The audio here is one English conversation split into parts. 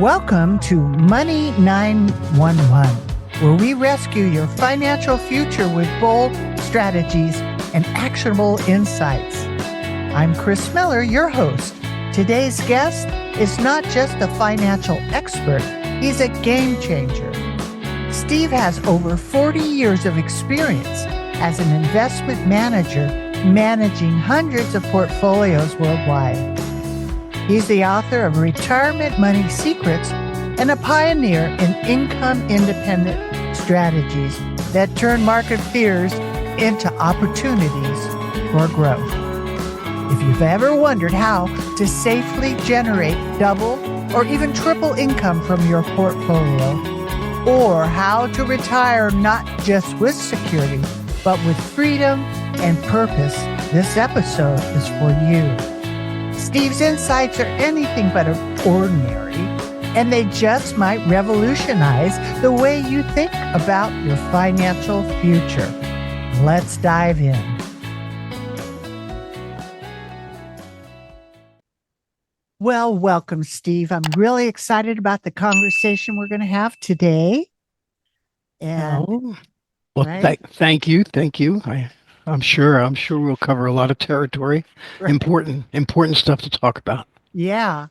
Welcome to Money 911, where we rescue your financial future with bold strategies and actionable insights. I'm Kris Miller, your host. Today's guest is not just a financial expert, he's a game changer. Steve has over 40 years of experience as an investment manager, managing hundreds of portfolios worldwide. He's the author of Retirement Money Secrets and a pioneer in income-independent strategies that turn market fears into opportunities for growth. If you've ever wondered how to safely generate double or even triple income from your portfolio, or how to retire not just with security, but with freedom and purpose, this episode is for you. Steve's insights are anything but ordinary, and they just might revolutionize the way you think about your financial future. Let's dive in. Well, welcome, Steve. I'm really excited about the conversation we're going to have today. Well, right? thank you. I'm sure we'll cover a lot of territory. Right. Important stuff to talk about. Yeah.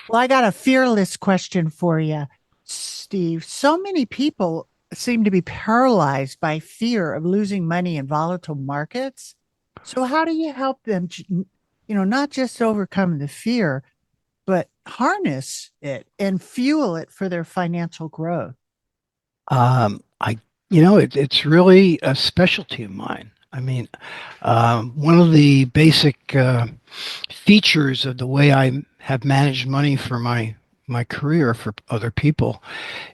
Well, I got a fearless question for you, Steve. So many people seem to be paralyzed by fear of losing money in volatile markets. So how do you help them, not just overcome the fear, but harness it and fuel it for their financial growth? It's really a specialty of mine. I mean, one of the basic features of the way I have managed money for my career for other people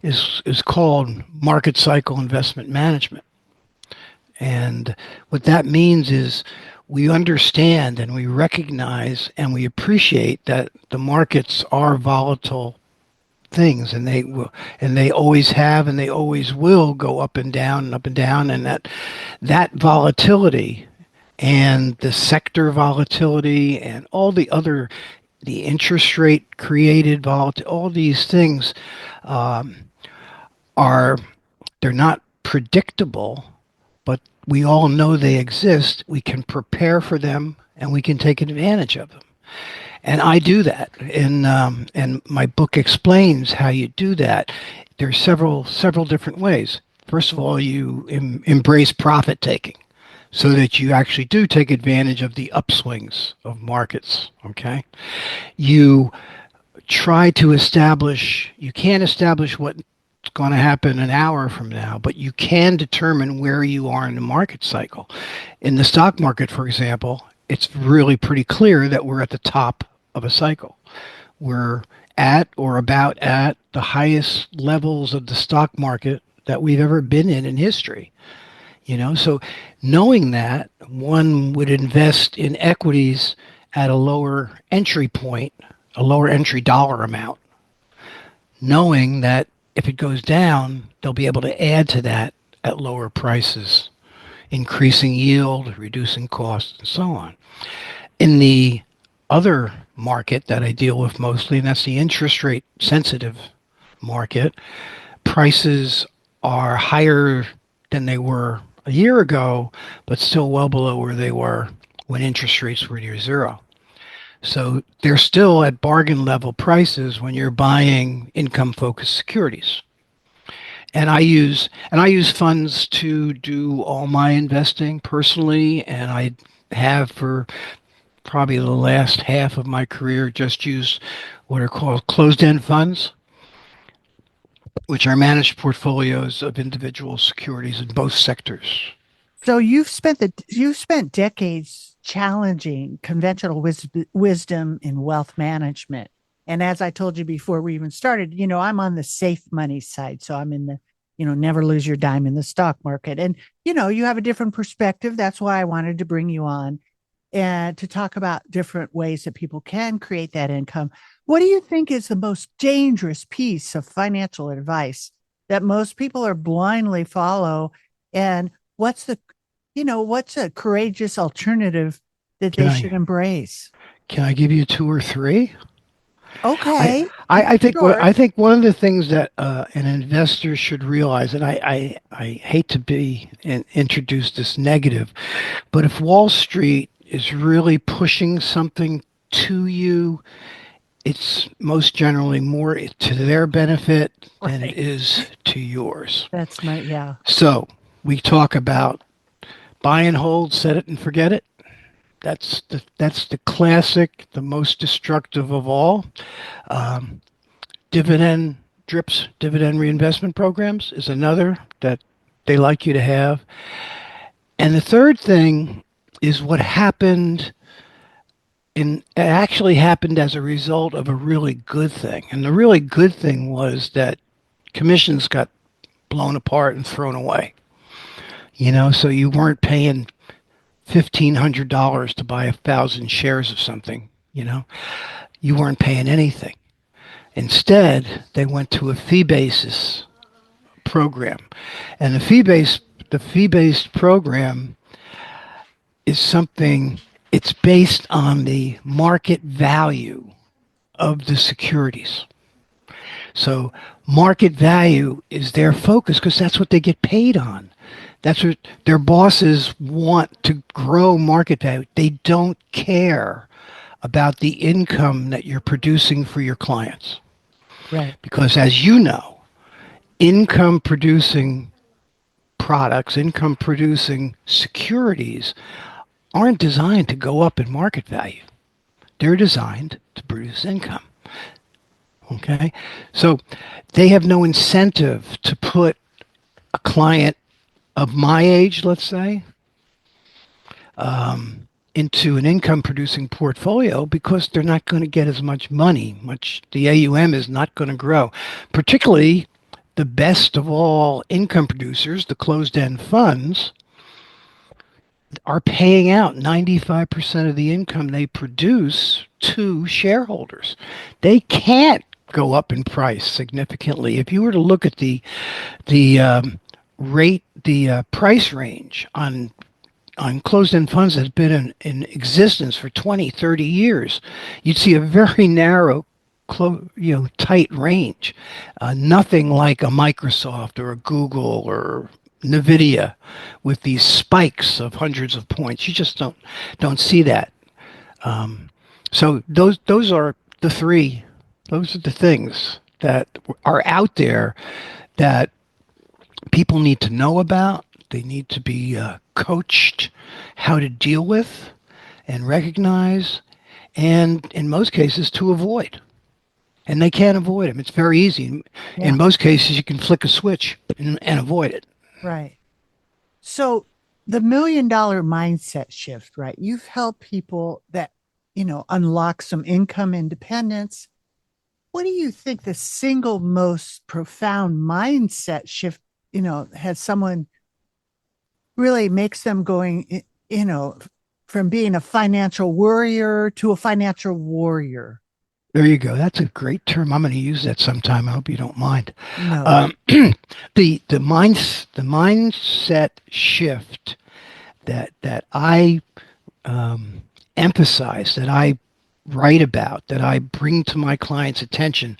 is called market cycle investment management. And what that means is we understand and we recognize and we appreciate that the markets are volatile things, and they always have, and they always will go up and down and up and down, and that volatility and the sector volatility and all the interest rate created volatility, all these things are they're not predictable, but we all know they exist. We can prepare for them and we can take advantage of them. And I do that, and my book explains how you do that. There's several different ways. First of all, you embrace profit taking, so that you actually do take advantage of the upswings of markets. Okay, you try to establish. You can't establish what's going to happen an hour from now, but you can determine where you are in the market cycle. In the stock market, for example, it's really pretty clear that we're at the top of a cycle. We're at or about at the highest levels of the stock market that we've ever been in history. So knowing that, one would invest in equities at a lower entry point, a lower entry dollar amount, knowing that if it goes down, they'll be able to add to that at lower prices, increasing yield, reducing costs, and so on. In the other market that I deal with mostly, and that's the interest rate sensitive market, prices are higher than they were a year ago, but still well below where they were when interest rates were near zero. So they're still at bargain level prices when you're buying income focused securities. And I use funds to do all my investing personally, and I have for probably the last half of my career just used what are called closed-end funds, which are managed portfolios of individual securities in both sectors. So you've spent decades challenging conventional wisdom in wealth management. And as I told you before we even started, I'm on the safe money side. So I'm in the, never lose your dime in the stock market. And, you have a different perspective. That's why I wanted to bring you on and to talk about different ways that people can create that income. What do you think is the most dangerous piece of financial advice that most people are blindly follow? And what's a courageous alternative that they should embrace? Can I give you two or three? I, Okay. I Sure. think one of the things that an investor should realize, and I hate to be introduced as negative, but if Wall Street is really pushing something to you, it's most generally more to their benefit than it Right. is to yours. That's my, yeah. So we talk about buy and hold, set it and forget it. That's the classic, the most destructive of all. Um, dividend drips, dividend reinvestment programs is another that they like you to have. And the third thing is what happened it actually happened as a result of a really good thing. And the really good thing was that commissions got blown apart and thrown away. So you weren't paying $1,500 to buy 1,000 shares of something. You weren't paying anything. Instead, they went to a fee basis program, and the fee based program is something. It's based on the market value of the securities. So market value is their focus because that's what they get paid on. That's what their bosses want to grow market value. They don't care about the income that you're producing for your clients. Right. Because as you know, income producing products, income producing securities aren't designed to go up in market value. They're designed to produce income. Okay. So they have no incentive to put a client of my age, let's say, into an income producing portfolio because they're not going to get as much money. The AUM is not going to grow. Particularly the best of all income producers, the closed end funds, are paying out 95% of the income they produce to shareholders. They can't go up in price significantly. If you were to look at the price range on closed-end funds that's been in existence for 20, 30 years, you'd see a very narrow, tight range. Nothing like a Microsoft or a Google or Nvidia with these spikes of hundreds of points. You just don't see that. So those are the three. Those are the things that are out there that people need to know about. They need to be coached how to deal with and recognize, and in most cases, to avoid. And they can't avoid them. It's very easy. In Yeah. most cases, you can flick a switch and avoid it. Right. So the $1 million mindset shift, right? You've helped people that, unlock some income independence. What do you think the single most profound mindset shift, has someone really makes them going, from being a financial worrier to a financial warrior? There you go. That's a great term. I'm going to use that sometime. I hope you don't mind. No. Um, the mindset shift that I emphasize, that I write about, that I bring to my clients' attention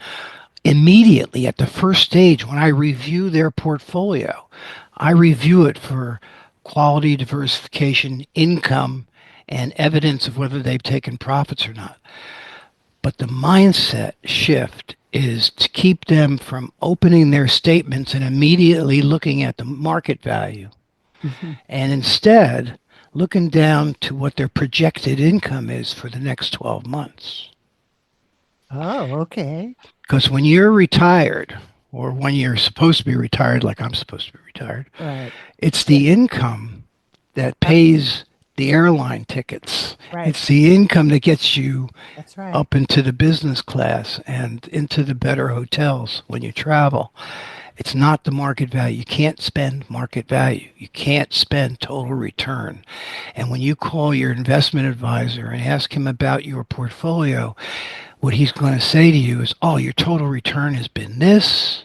immediately at the first stage when I review their portfolio. I review it for quality, diversification, income, and evidence of whether they've taken profits or not. But the mindset shift is to keep them from opening their statements and immediately looking at the market value, Mhm. and instead looking down to what their projected income is for the next 12 months. Oh, okay. Because when you're retired, or when you're supposed to be retired, like I'm supposed to be retired, Right. it's the income that pays the airline tickets. Right. It's the income that gets you That's right. up into the business class and into the better hotels when you travel. It's not the market value. You can't spend market value. You can't spend total return. And when you call your investment advisor and ask him about your portfolio, what he's going to say to you is, oh, your total return has been this.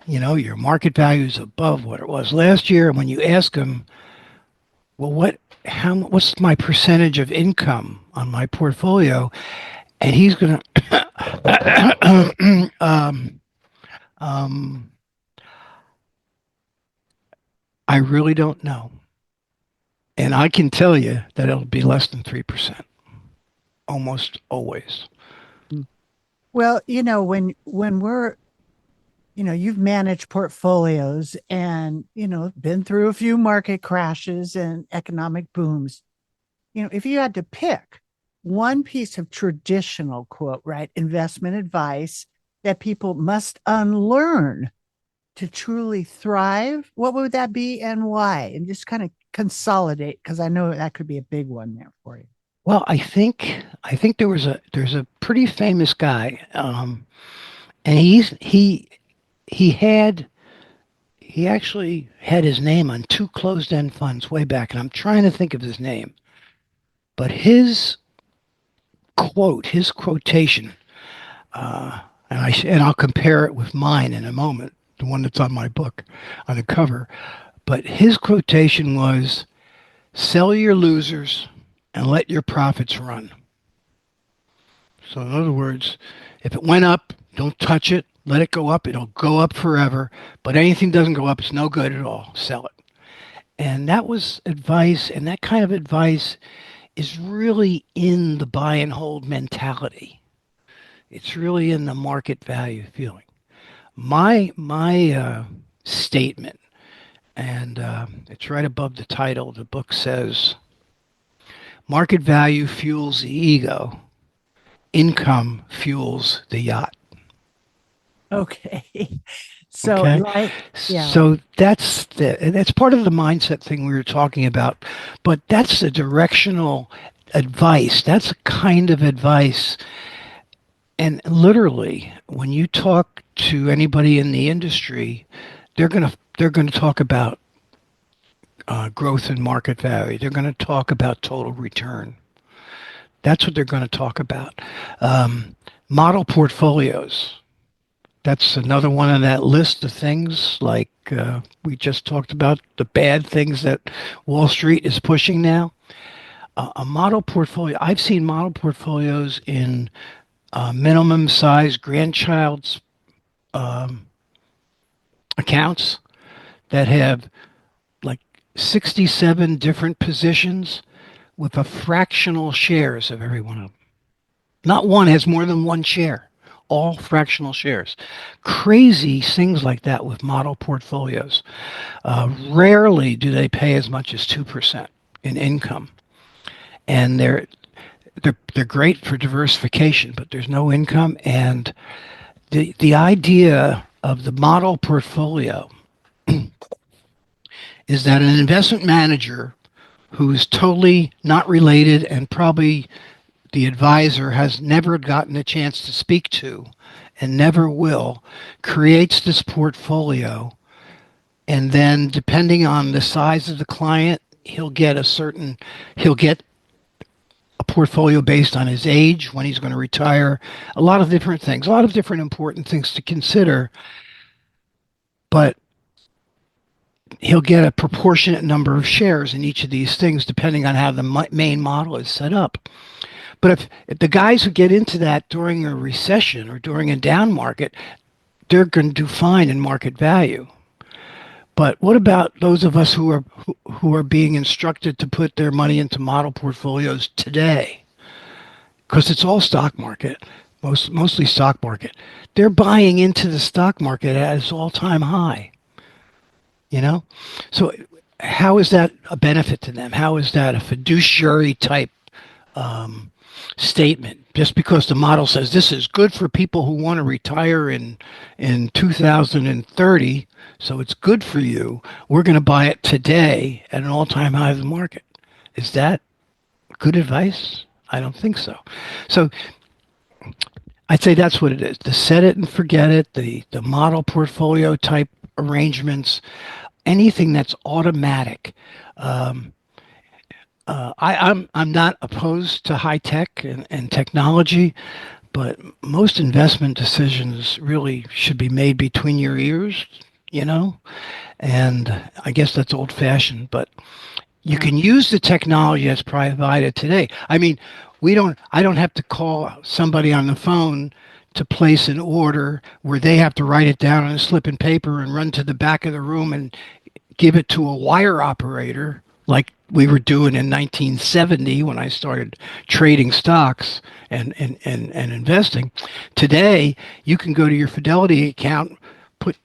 Your market value is above what it was last year. And when you ask him, well, what's my percentage of income on my portfolio? And he's going to um, I really don't know. And I can tell you that it'll be less than 3%, almost always. Well, when we're, you've managed portfolios and, been through a few market crashes and economic booms. If you had to pick one piece of traditional quote, right, investment advice that people must unlearn to truly thrive, what would that be and why? And just kind of consolidate, because I know that could be a big one there for you. Well, I think there's a pretty famous guy, and he had he actually had his name on two closed-end funds way back, and I'm trying to think of his name, but his quotation, and I'll compare it with mine in a moment, the one that's on my book, on the cover. But his quotation was, "Sell your losers and let your profits run." So, in other words, if it went up, don't touch it. Let it go up. It'll go up forever. But anything doesn't go up, it's no good at all. Sell it. And that was advice. And that kind of advice is really in the buy and hold mentality. It's really in the market value feeling. My statement, and it's right above the title. The book says, "Market value fuels the ego. Income fuels the yacht." Okay. So, Okay. yeah. So that's part of the mindset thing we were talking about, but that's the directional advice. That's a kind of advice. And literally, when you talk to anybody in the industry, they're gonna talk about growth in market value. They're gonna talk about total return. That's what they're going to talk about. Model portfolios. That's another one on that list of things like we just talked about, the bad things that Wall Street is pushing now. A model portfolio, I've seen model portfolios in minimum size grandchild's um, accounts that have like 67 different positions with a fractional shares of every one of them. Not one has more than one share, all fractional shares. Crazy things like that with model portfolios. Rarely do they pay as much as 2% in income. And they're great for diversification, but there's no income. And the idea of the model portfolio is that an investment manager who's totally not related and probably the advisor has never gotten a chance to speak to and never will, creates this portfolio. And then, depending on the size of the client, he'll get a portfolio based on his age, when he's going to retire, a lot of different things, a lot of different important things to consider. But he'll get a proportionate number of shares in each of these things, depending on how the main model is set up. But if the guys who get into that during a recession or during a down market, they're going to do fine in market value. But what about those of us who are being instructed to put their money into model portfolios today? Because it's all stock market, mostly stock market. They're buying into the stock market at its all-time high. You know, so how is that a benefit to them? How is that a fiduciary type statement? Just because the model says this is good for people who want to retire in 2030, so it's good for you. We're going to buy it today at an all-time high of the market. Is that good advice? I don't think so. So I'd say that's what it is. The set it and forget it, the model portfolio type arrangements, anything that's automatic. Um, I'm not opposed to high tech and technology, but most investment decisions really should be made between your ears, you know? And I guess that's old fashioned, but you Yeah. can use the technology that's provided today. I mean, I don't have to call somebody on the phone to place an order where they have to write it down on a slip of paper and run to the back of the room and give it to a wire operator like we were doing in 1970 when I started trading stocks and investing. Today, you can go to your Fidelity account, put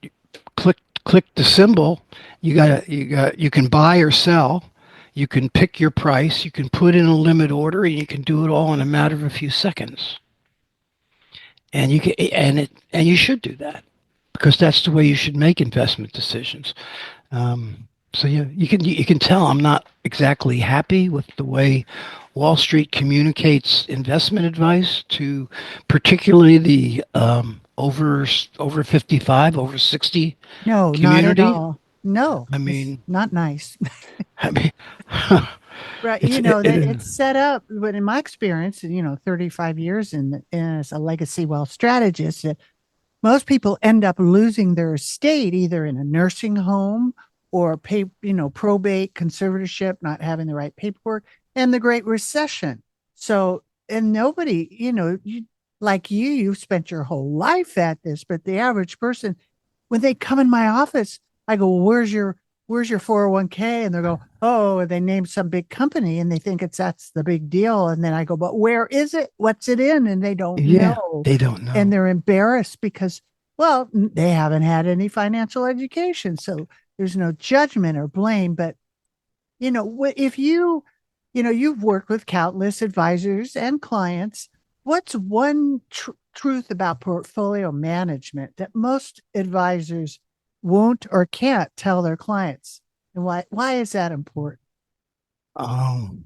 click the symbol. You can buy or sell. You can pick your price. You can put in a limit order, and you can do it all in a matter of a few seconds. And you should do that because that's the way you should make investment decisions. So you can tell I'm not exactly happy with the way Wall Street communicates investment advice to particularly the over 55, over 60 No, not at community. all. No, I it's mean, not nice. I mean, Right. it's That it's set up, but in my experience, 35 years as a legacy wealth strategist, most people end up losing their estate either in a nursing home or probate, conservatorship, not having the right paperwork, and the Great Recession. So, and nobody, you spent your whole life at this, but the average person, when they come in my office, I go, well, where's your 401k? And they go, oh, they name some big company and they think that's the big deal. And then I go, but where is it? What's it in? And they don't yeah, know. they don't know. And they're embarrassed because, well, they haven't had any financial education. So there's no judgment or blame. But, if you've worked with countless advisors and clients, what's one truth about portfolio management that most advisors won't or can't tell their clients? And why is that important? Um,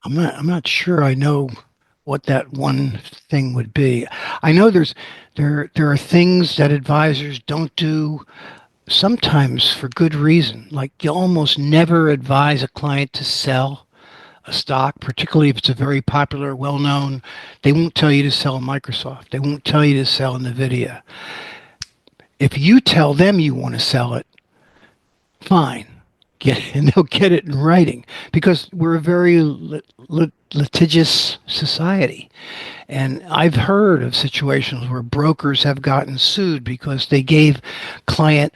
I'm not sure I know what that one thing would be. I know there are things that advisors don't do sometimes for good reason. Like you almost never advise a client to sell a stock, particularly if it's a very popular, well-known. They won't tell you to sell Microsoft. They won't tell you to sell Nvidia. If you tell them you want to sell it, fine. And they'll get it in writing because we're a very litigious society. And I've heard of situations where brokers have gotten sued because they gave client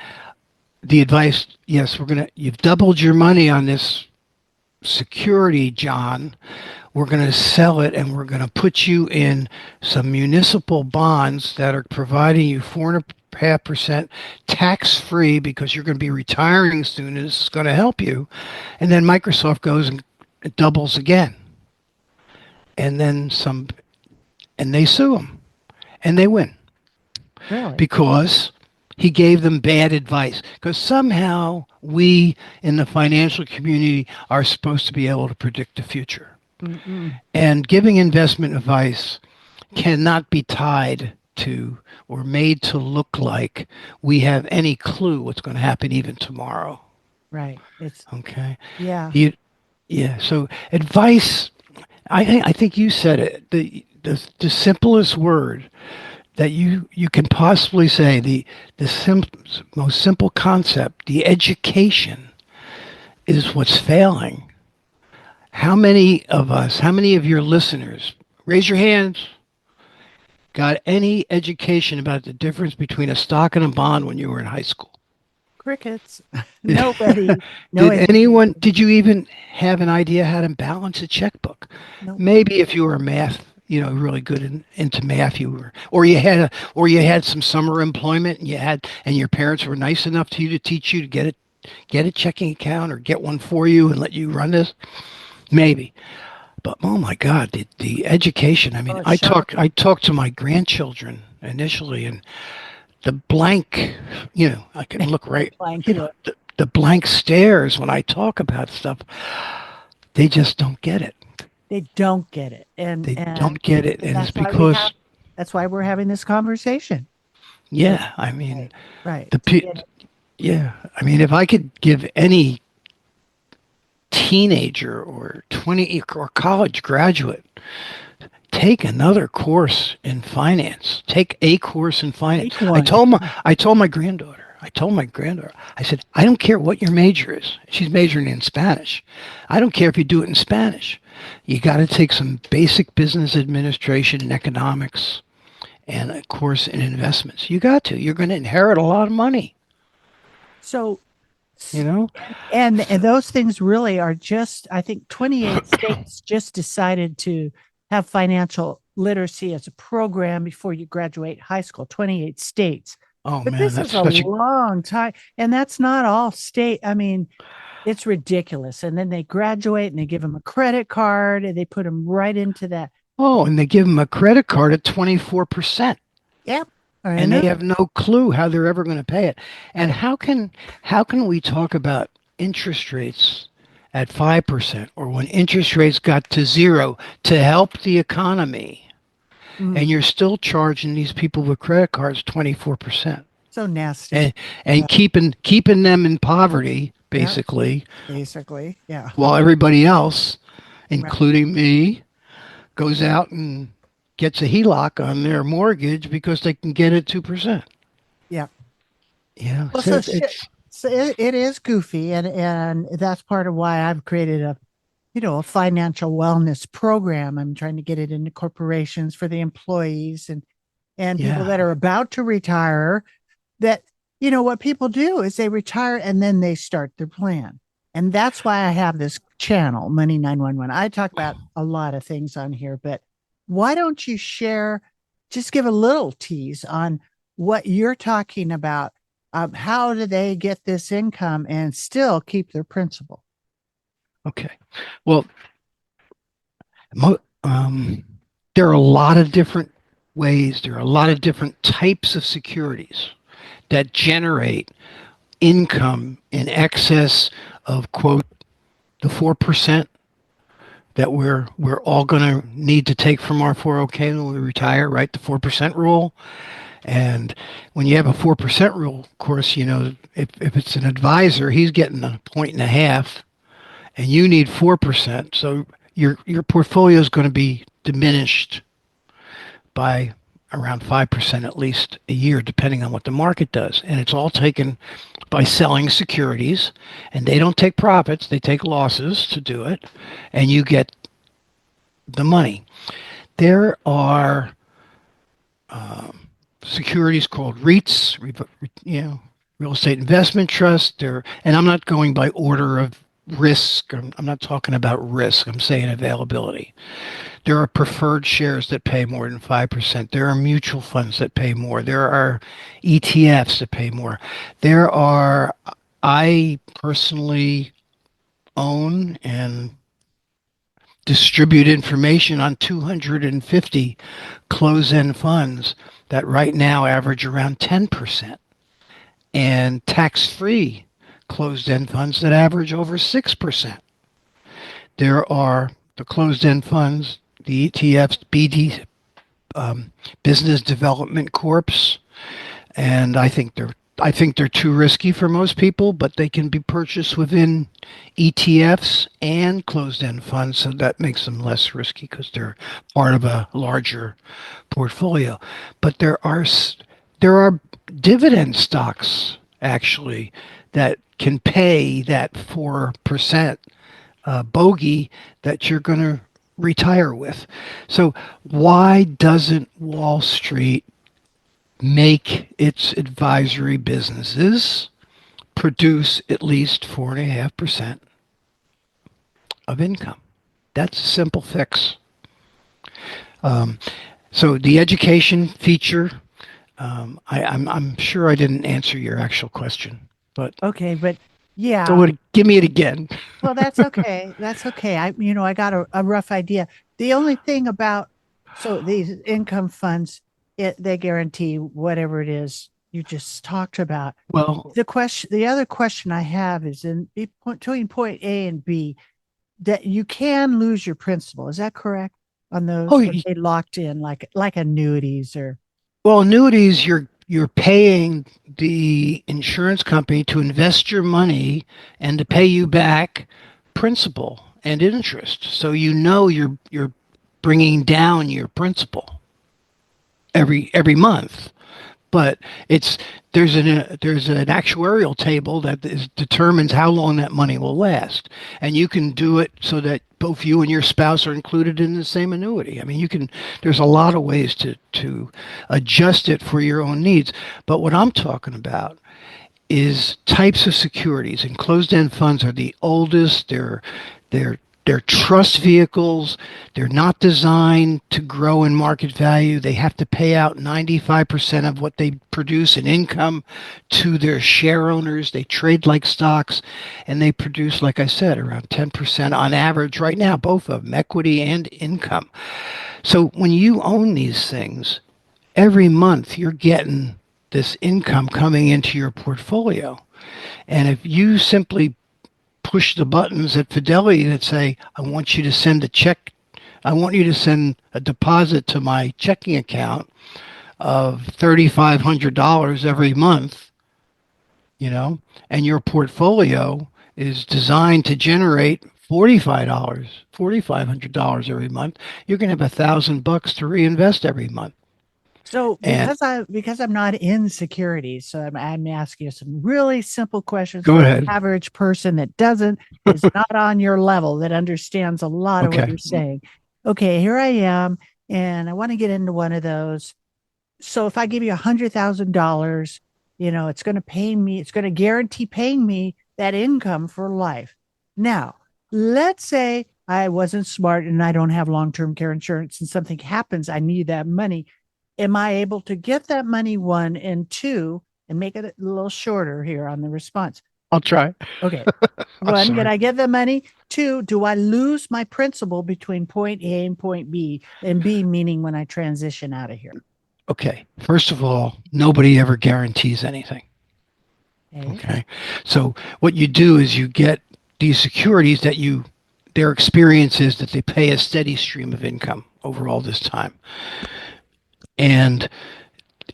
the advice, yes, you've doubled your money on this security, John. We're going to sell it and we're going to put you in some municipal bonds that are providing you 4.5% tax free because you're going to be retiring soon and this is going to help you. And then Microsoft goes and it doubles again. And then and they sue them and they win. Really? Because he gave them bad advice. Because somehow we in the financial community are supposed to be able to predict the future. Mm-mm. And giving investment advice cannot be tied to or made to look like we have any clue what's going to happen even tomorrow. Right. It's okay. Yeah. Yeah. So advice. I think you said it. The simplest word that you can possibly say, the most simple concept, the education is what's failing. How many of your listeners, raise your hands, got any education about the difference between a stock and a bond when you were in high school? Crickets. Nobody. No Did you even have an idea how to balance a checkbook? No. Maybe if you were math, really good into math, or you had some summer employment and your parents were nice enough to teach you to get a checking account or get one for you and let you run this. Maybe. But oh my God, the education. I mean, I talk to my grandchildren initially, and the blank, I can look right, the blank stares when I talk about stuff. They just don't get it. They don't get it, and don't get it, and it's because that's why we're having this conversation. Yeah, I mean, right. Yeah, I mean, if I could give any teenager or college graduate take another cource in finance, take a course in finance. I told my granddaughter, I said, I don't care what your major is. She's majoring in Spanish. I don't care if you do it in Spanish. You got to take some basic business administration and economics and of course in investments. You got to. You're going to inherit a lot of money, So, you know? and those things really are just, I think 28 states just decided to have financial literacy as a program before you graduate high school, 28 states. Oh But man, this that's is a such a long time. And that's not all state. I mean, it's ridiculous. And then they graduate and they give them a credit card and they put them right into that. Oh, and they give them a credit card at 24%. Yep. I And know. they have no clue how they're ever going to pay it. And Right. how can we talk about interest rates at 5% or when interest rates got to zero to help the economy and Mm, you're still charging these people with credit cards 24% so nasty. and and Yeah. keeping them in poverty Yeah. basically Basically. Yeah. while everybody else Right. including me goes out and gets a HELOC on their mortgage because they can get it 2%. Yeah. Yeah, Well, so so it's it is goofy, and that's part of why I've created a financial wellness program. I'm trying to get it into corporations for the employees and people yeah. that are about to retire. That what people do is they retire and then they start their plan, and that's why I have this channel, Money 911. I talk about a lot of things on here, but why don't you share? Just give a little tease on what you're talking about. How do they get this income and still keep their principal? Okay. Well, mo- um, there are a lot of different ways. There are a lot of different types of securities that generate income in excess of quote the 4% that we're all going to need to take from our 401k when we retire, right? The 4% rule. And when you have a 4% rule, of course, if it's an advisor, he's getting a point and a half and you need 4%. So your portfolio is going to be diminished by around 5% at least a year, depending on what the market does. And it's all taken by selling securities, and they don't take profits, they take losses to do it, and you get the money. There are securities called REITs, real estate investment trust. And I'm not going by order of risk. I'm not talking about risk. I'm saying availability. There are preferred shares that pay more than 5%. There are mutual funds that pay more. There are ETFs that pay more. I personally own and distribute information on 250 close-end funds that right now average around 10% and tax-free closed-end funds that average over 6%. There are the closed-end funds, the ETFs, Business Development Corps, and I think they're too risky for most people, but they can be purchased within ETFs and closed-end funds, so that makes them less risky because they're part of a larger portfolio. But there are dividend stocks actually that can pay that 4% bogey that you're going to retire with. So why doesn't Wall Street make its advisory businesses produce at least 4.5% of income? That's a simple fix. Um, so the education feature, I'm sure I didn't answer your actual question, but Okay, but so yeah, give me it again. well, that's okay. That's okay. I got a rough idea. The only thing about so these income funds, they guarantee whatever it is you just talked about. Well, The other question I have is between point A and B that you can lose your principal. Is that correct on oh, those? Or they locked in like annuities or well, annuities, you're paying the insurance company to invest your money and to pay right? you back principal and interest. So you're bringing down your principal every month. but it's there's an actuarial table that determines how long that money will last, and you can do it so that both you and your spouse are included in the same annuity. I mean, you can. There's a lot of ways to adjust it for your own needs. But what I'm talking about is types of securities, and closed-end funds are the oldest. They're they're trust vehicles. They're not designed to grow in market value. They have to pay out 95% of what they produce in income to their share owners. They trade like stocks, and they produce, like I said, around 10% on average right now, both of them, equity and income. So when you own these things, every month you're getting this income coming into your portfolio. And if you simply push the buttons at Fidelity that say, I want you to send a check, I want you to send a deposit to my checking account of $3,500 every month, and your portfolio is designed to generate $4,500 every month, you're going to have $1,000 to reinvest every month. So And because I'm not in securities, so I'm asking you some really simple questions go for ahead. the average person that doesn't is not on your level, that understands a lot of what Okay. you're saying. Okay, here I am, and I want to get into one of those. So if I give you $100,000, it's going to pay me, it's going to guarantee paying me that income for life. Now, let's say I wasn't smart and I don't have long-term care insurance and something happens, I need that money. Am I able to get that money, one, and two, and make it a little shorter here on the response? I'll try. Okay. I'm One, can sorry. I get the money? Two, do I lose my principal between point A and point B? And B, meaning when I transition out of here. Okay. First of all, nobody ever guarantees anything. Okay. Okay. So what you do is you get these securities their experience is that they pay a steady stream of income over all this time. And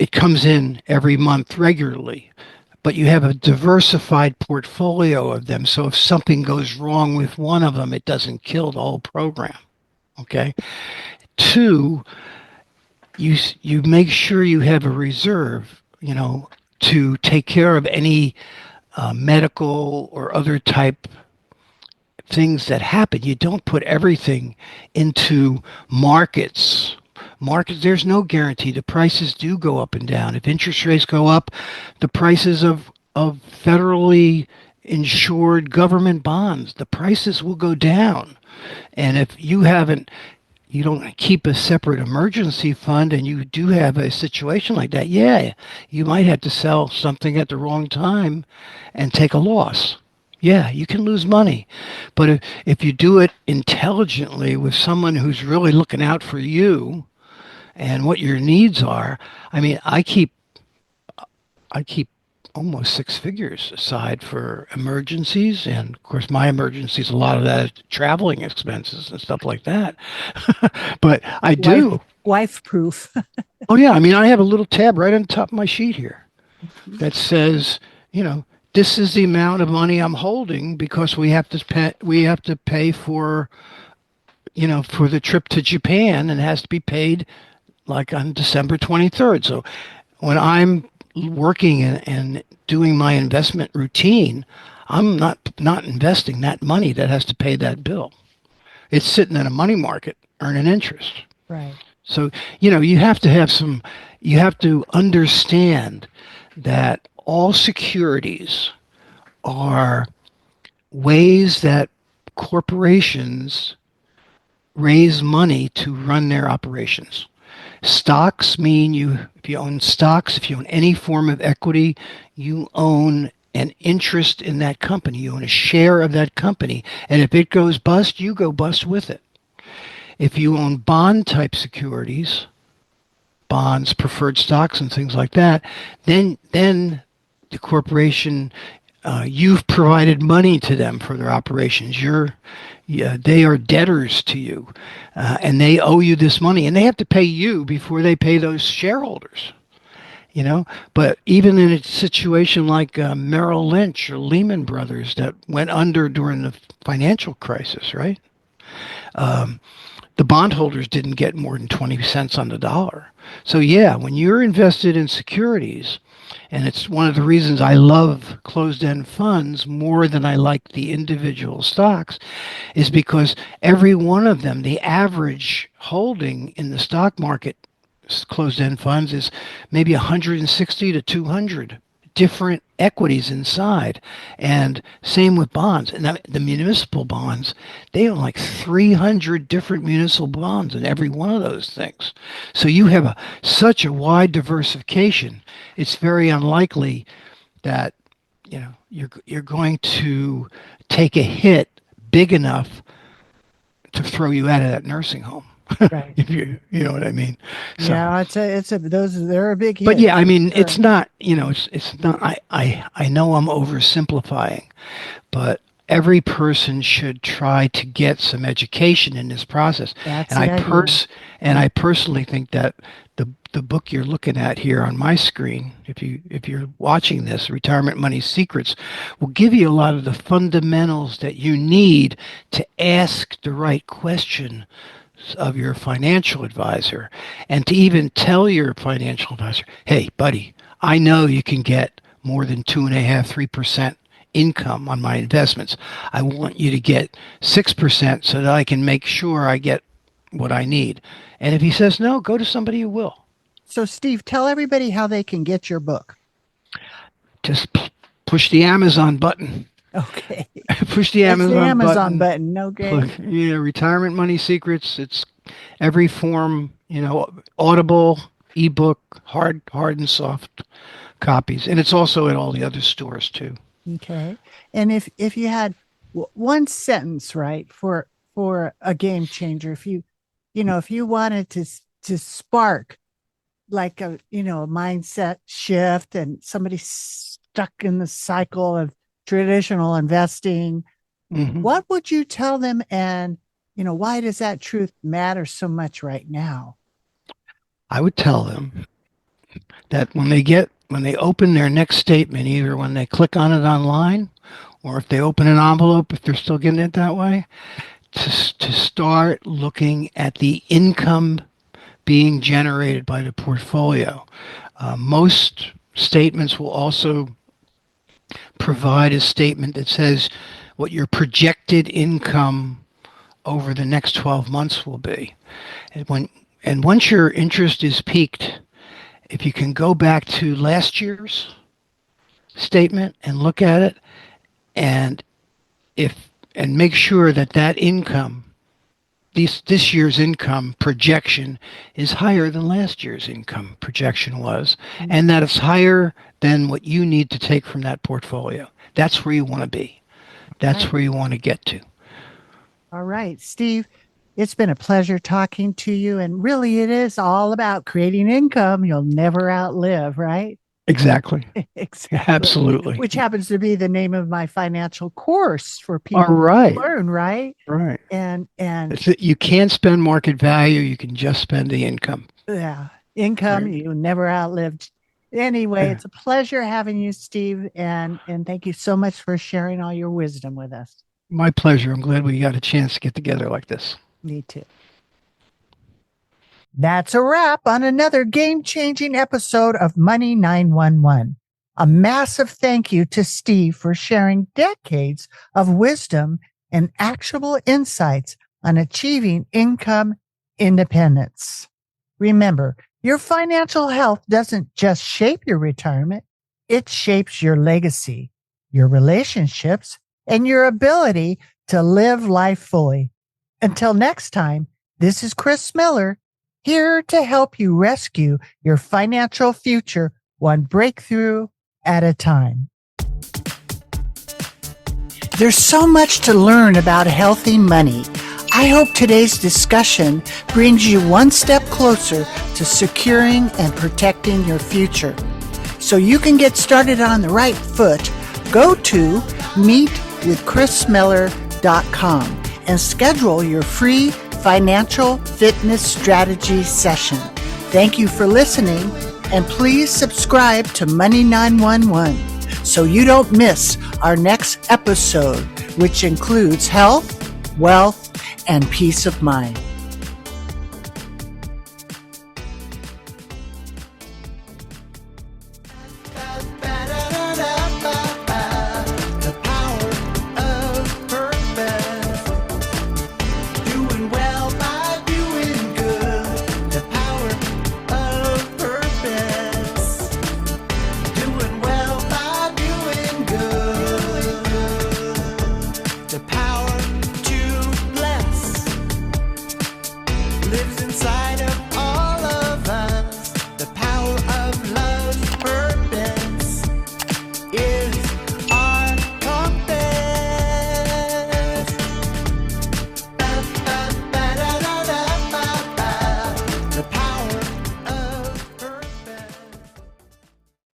it comes in every month regularly, but you have a diversified portfolio of them. So if something goes wrong with one of them, it doesn't kill the whole program. Okay. Two, you make sure you have a reserve, to take care of any medical or other type things that happen. You don't put everything into markets. Markets, there's no guarantee. The prices do go up and down. If interest rates go up, the prices of federally insured government bonds, the prices will go down. And if you don't keep a separate emergency fund and you do have a situation like that, yeah, you might have to sell something at the wrong time and take a loss. Yeah, you can lose money. But if you do it intelligently with someone who's really looking out for you and what your needs are, I mean, I keep almost six figures aside for emergencies. And of course, my emergencies, a lot of that is traveling expenses and stuff like that. But I do. Wife proof. Oh, yeah. I mean, I have a little tab right on top of my sheet here that says, this is the amount of money I'm holding because we have to pay for, for the trip to Japan, and it has to be paid like on December 23rd. So when I'm working and doing my investment routine, I'm not investing that money that has to pay that bill. It's sitting in a money market earning interest. Right. So, you have to understand that all securities are ways that corporations raise money to run their operations. Stocks mean if you own stocks, if you own any form of equity, you own an interest in that company. You own a share of that company. And if it goes bust, you go bust with it. If you own bond type securities, bonds, preferred stocks, and things like that, then the corporation, you've provided money to them for their operations. They are debtors to you, and they owe you this money, and they have to pay you before they pay those shareholders. But even in a situation like Merrill Lynch or Lehman Brothers that went under during the financial crisis, right? the bondholders didn't get more than 20 cents on the dollar. So yeah, when you're invested in securities, and it's one of the reasons I love closed-end funds more than I like the individual stocks, is because every one of them, the average holding in the stock market closed-end funds is maybe 160 to 200 different equities inside. And same with bonds. And the municipal bonds, they own like 300 different municipal bonds in every one of those things. So you have such a wide diversification. It's very unlikely that you're going to take a hit big enough to throw you out of that nursing home. Right. If you know what I mean. So, Yeah, they're a big hit. but yeah, I mean, it's not, it's not, I know I'm oversimplifying, but every person should try to get some education in this process. That's And the idea. I personally think that the book you're looking at here on my screen, if you're watching this, Retirement Money Secrets, will give you a lot of the fundamentals that you need to ask the right question of your financial advisor, and to even tell your financial advisor, hey, buddy, I know you can get more than 2.5-3% income on my investments. I want you to get 6% so that I can make sure I get what I need. And if he says no, go to somebody who will. So, Steve, tell everybody how they can get your book. Just push the Amazon button. Okay. Push the That's Amazon the Amazon button. Okay. Retirement Money Secrets. It's every form, Audible, ebook, hard and soft copies, and it's also at all the other stores too. Okay. And if you had one sentence, right, for a game changer, if you wanted to spark like a mindset shift, and somebody stuck in the cycle of traditional investing, Mm-hmm. what would you tell them? And why does that truth matter so much right now? I would tell them that when they open their next statement, either when they click on it online or if they open an envelope, if they're still getting it that way, to start looking at the income being generated by the portfolio. Most statements will also provide a statement that says what your projected income over the next 12 months will be. And once your interest is peaked, if you can go back to last year's statement and look at it, and make sure that income, this year's income projection is higher than last year's income projection was, and that it's higher than what you need to take from that portfolio. That's where you want to be. That's where you want to get to. All right, Steve, it's been a pleasure talking to you. And really, it is all about creating income you'll never outlive, right? Exactly. Exactly. Absolutely. Which happens to be the name of my financial course for people All right. to learn, right? Right. And you can't spend market value. You can just spend the income. yeah, income Right. you never outlived. Anyway, Yeah. it's a pleasure having you, Steve, and thank you so much for sharing all your wisdom with us. My pleasure. I'm glad we got a chance to get together like this. Me too. That's a wrap on another game-changing episode of Money 911. A massive thank you to Steve for sharing decades of wisdom and actionable insights on achieving income independence. Remember, your financial health doesn't just shape your retirement, it shapes your legacy, your relationships, and your ability to live life fully. Until next time, this is Kris Miller, here to help you rescue your financial future one breakthrough at a time. There's so much to learn about healthy money. I hope today's discussion brings you one step closer to securing and protecting your future. So you can get started on the right foot, go to meetwithkrismiller.com and schedule your free financial fitness strategy session. Thank you for listening, and please subscribe to Money 911 so you don't miss our next episode, which includes health, wealth, and peace of mind.